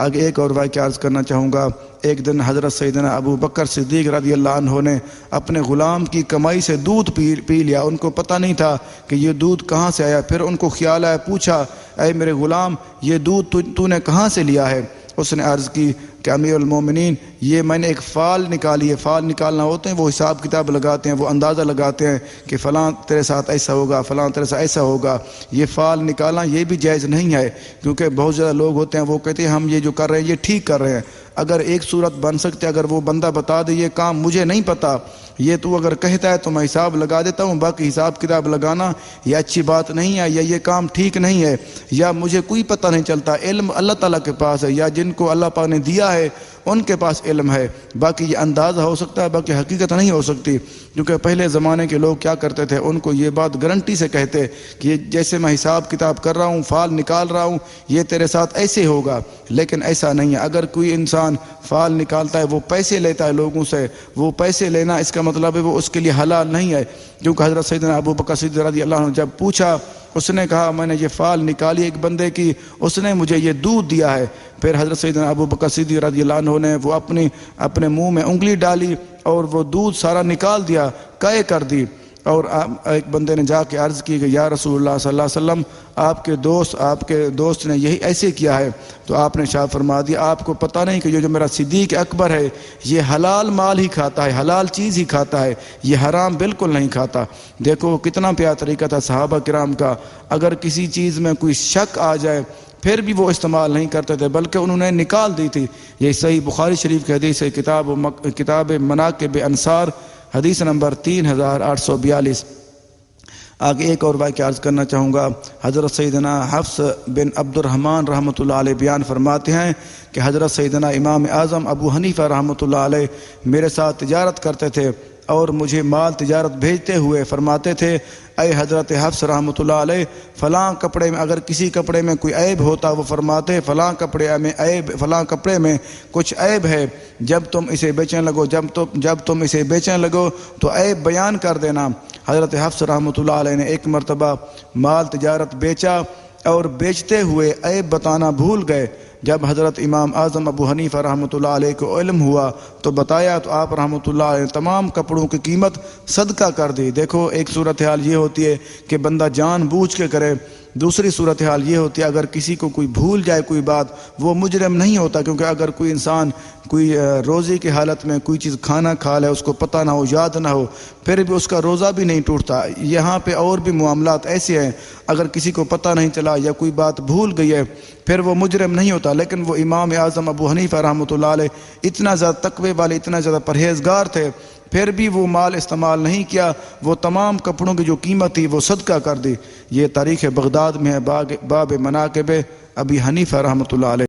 آگے ایک اور واقعہ عرض کرنا چاہوں گا۔ ایک دن حضرت سیدنا ابو بکر صدیق رضی اللہ عنہ نے اپنے غلام کی کمائی سے دودھ پی لیا۔ ان کو پتہ نہیں تھا کہ یہ دودھ کہاں سے آیا۔ پھر ان کو خیال آیا، پوچھا، اے میرے غلام، یہ دودھ تو نے کہاں سے لیا ہے؟ اس نے عرض کی کہ امیر المومنین، یہ میں نے ایک فال نکالی ہے۔ فال نکالنا ہوتے ہیں، وہ حساب کتاب لگاتے ہیں، وہ اندازہ لگاتے ہیں کہ فلاں تیرے ساتھ ایسا ہوگا، فلاں تیرے ساتھ ایسا ہوگا۔ یہ فال نکالنا یہ بھی جائز نہیں ہے، کیونکہ بہت زیادہ لوگ ہوتے ہیں وہ کہتے ہیں ہم یہ جو کر رہے ہیں یہ ٹھیک کر رہے ہیں۔ اگر ایک صورت بن سکتے، اگر وہ بندہ بتا دے یہ کام مجھے نہیں پتہ، یہ تو اگر کہتا ہے تو میں حساب لگا دیتا ہوں، باقی حساب کتاب لگانا یہ اچھی بات نہیں ہے، یا یہ کام ٹھیک نہیں ہے، یا مجھے کوئی پتہ نہیں چلتا۔ علم اللہ تعالیٰ کے پاس ہے، یا جن کو اللہ پاک نے دیا ہے ان کے پاس علم ہے، باقی یہ اندازہ ہو سکتا ہے، باقی حقیقت نہیں ہو سکتی۔ کیونکہ پہلے زمانے کے لوگ کیا کرتے تھے، ان کو یہ بات گارنٹی سے کہتے کہ یہ جیسے میں حساب کتاب کر رہا ہوں، فال نکال رہا ہوں، یہ تیرے ساتھ ایسے ہوگا، لیکن ایسا نہیں ہے۔ اگر کوئی انسان فال نکالتا ہے، وہ پیسے لیتا ہے لوگوں سے، وہ پیسے لینا اس کا مطلب ہے وہ اس کے لیے حلال نہیں ہے۔ کیونکہ حضرت سیدنا ابو بکر صدیق رضی اللہ عنہ جب پوچھا، اس نے کہا میں نے یہ فال نکالی ایک بندے کی، اس نے مجھے یہ دودھ دیا ہے۔ پھر حضرت سیدنا ابو بکر صدیق رضی اللہ عنہ نے وہ اپنے منہ میں انگلی ڈالی اور وہ دودھ سارا نکال دیا، قے کر دی۔ اور ایک بندے نے جا کے عرض کی کہ یا رسول اللہ صلی اللہ علیہ وسلم، آپ کے دوست نے یہی ایسے کیا ہے۔ تو آپ نے ارشاد فرما دیا، آپ کو پتہ نہیں کہ یہ جو میرا صدیق اکبر ہے یہ حلال مال ہی کھاتا ہے، حلال چیز ہی کھاتا ہے، یہ حرام بالکل نہیں کھاتا۔ دیکھو کتنا پیارا طریقہ تھا صحابہ کرام کا، اگر کسی چیز میں کوئی شک آ جائے پھر بھی وہ استعمال نہیں کرتے تھے، بلکہ انہوں نے نکال دی تھی۔ یہ صحیح بخاری شریف کی حدیث ہے، کتاب مناقب انصار، حدیث نمبر 3842۔ آگے ایک اور واقعہ عرض کرنا چاہوں گا۔ حضرت سیدنا حفص بن عبد الرحمن رحمۃ اللہ علیہ بیان فرماتے ہیں کہ حضرت سیدنا امام اعظم ابو حنیفہ رحمۃ اللہ علیہ میرے ساتھ تجارت کرتے تھے اور مجھے مال تجارت بھیجتے ہوئے فرماتے تھے، اے حضرت حفص رحمۃ اللہ علیہ، فلاں کپڑے میں اگر کسی کپڑے میں کوئی عیب ہوتا، وہ فرماتے فلاں کپڑے میں کچھ عیب ہے، جب تم اسے بیچنے لگو تو عیب بیان کر دینا۔ حضرت حفص رحمۃ اللہ علیہ نے ایک مرتبہ مال تجارت بیچا اور بیچتے ہوئے عیب بتانا بھول گئے۔ جب حضرت امام اعظم ابو حنیفہ رحمۃ اللہ علیہ کو علم ہوا تو بتایا، تو آپ رحمۃ اللہ علیہ نے تمام کپڑوں کی قیمت صدقہ کر دی۔ دیکھو ایک صورتحال یہ ہوتی ہے کہ بندہ جان بوجھ کے کرے، دوسری صورتحال یہ ہوتی ہے اگر کسی کو کوئی بھول جائے کوئی بات، وہ مجرم نہیں ہوتا، کیونکہ اگر کوئی انسان کوئی روزے کی حالت میں کوئی چیز کھانا کھا لے، اس کو پتہ نہ ہو، یاد نہ ہو، پھر بھی اس کا روزہ بھی نہیں ٹوٹتا۔ یہاں پہ اور بھی معاملات ایسے ہیں، اگر کسی کو پتہ نہیں چلا یا کوئی بات بھول گئی ہے پھر وہ مجرم نہیں ہوتا۔ لیکن وہ امام اعظم ابو حنیفہ رحمۃ اللہ علیہ اتنا زیادہ تقوی والے، اتنا زیادہ پرہیزگار تھے، پھر بھی وہ مال استعمال نہیں کیا، وہ تمام کپڑوں کی جو قیمت تھی وہ صدقہ کر دی۔ یہ تاریخ بغداد میں ہے، باب مناقب ابی حنیفہ رحمۃ اللہ علیہ۔